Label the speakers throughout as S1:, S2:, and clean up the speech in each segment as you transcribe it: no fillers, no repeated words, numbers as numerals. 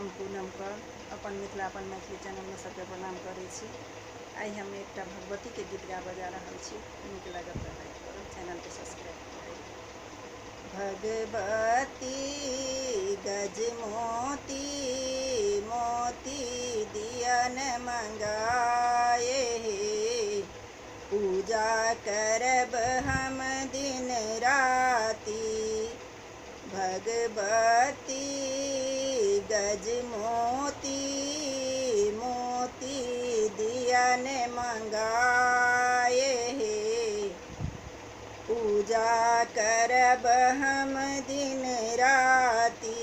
S1: हम पूनम कर अपन मिथिलापन मैथिली चैनल में सबके प्रणाम करै छी। आई हम एक भगवती के गीत गा बजा रहा छी। नीक लागत तो लाइक करू, चैनल के सब्सक्राइब करू। भगवती गजमोती मोती दियन मंगाए, पूजा करब हम दिन राती। भगवती गजमोती मोती दियन मंगाए, पूजा करब हम दिन राती।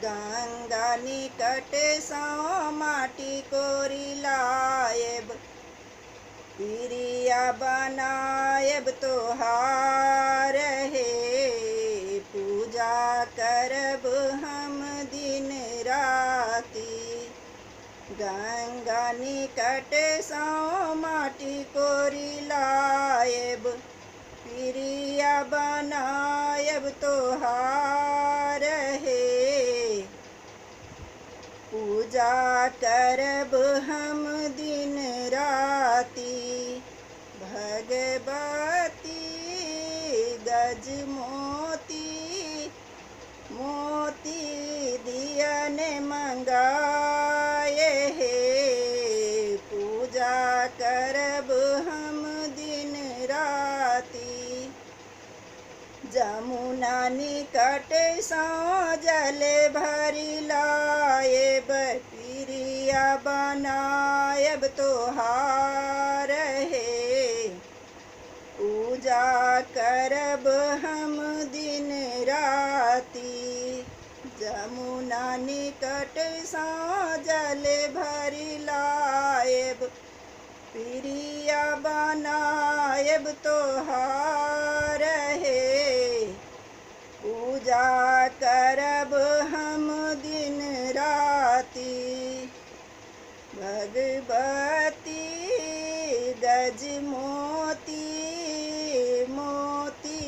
S1: गंगा निकट सौ माटी कोरी लाएब, पिरिया बनाएब तोहार हे। पूजा करब हम दिन राती। गंगा निकट सौ माटी कोरी लाएब, पिरिया बनाएब तोहार हे। पूजा करब हम दिन राती। भगवती गजमोती मोती दियन मंगाए, पूजा करब हम दिन राती। जमुना निकट सौ जल भरी लाएब, पिरिया बनाएब तोहार हे। पूजा करब हम दिन राती। जमुना निकट सौ जल भरी लाएब, पिरिया बनाएब तोहार हे। पूजा करब हम दिन राती। भगवती गजमोती मोती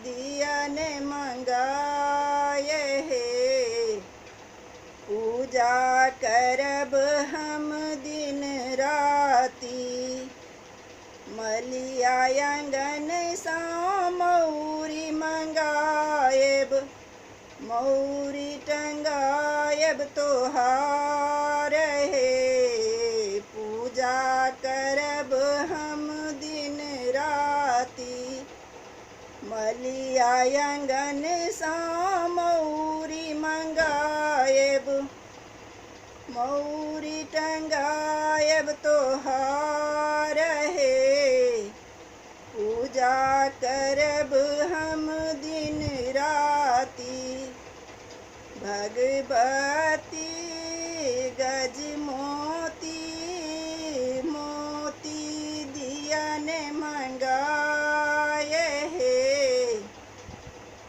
S1: दियन मंगाए, पूजा करब हम दिन राती। मलिया आंगन सा मौरी मंगाएब, मौरी टंगाएब तोहार हे। पूजा करब हम दिन राती। मलिया आंगन सा मौरी मंगाएब, मौरी टंगाएब तोहार हे। पूजा करब हम दिन राती। भगवती गजमोती मोती दियन मंगाए,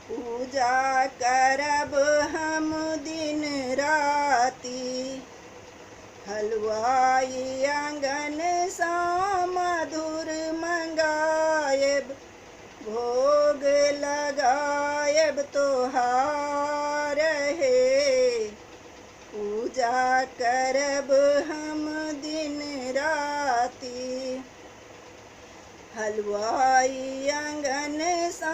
S1: पूजा करब हम दिन राती। हलवाई आंगन सा मधुर मंगाएब, भोग लगाएब तोहार हे। पूजा करब हम दिन राती। हलवाई आंगन सा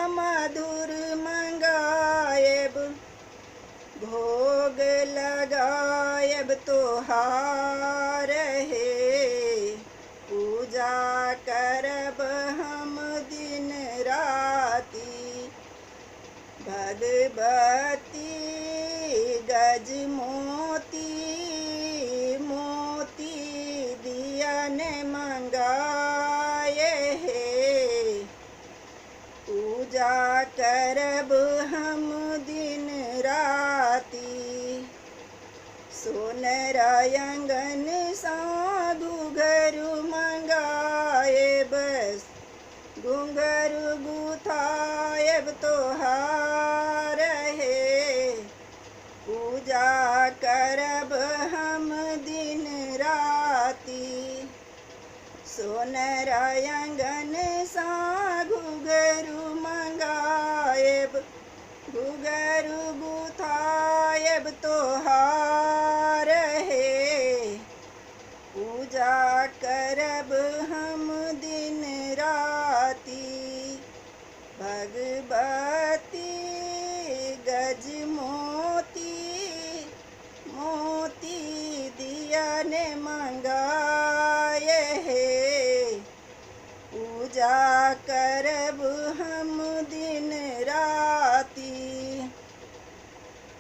S1: मधुर मंगाएब, भोग लगाएब तोहार हे। पूजा करब हम दिन राती। भगवती गजमोती मोती दियन मंगाए, पूजा करब हम दिन राती। सोनर आंगन सा घुंघरू मंगाएब, घुंघरू गुथाएब तोहार हे। पूजा करब हम दिन राती। सोनर आंगन सा घुंघरू मंगाएब, घुंघरू गुथाएब करब तोहार हे, पूजा करब हम दिन राती। भगवती गज मोती, मोती दियन मंगाए हे, पूजा कर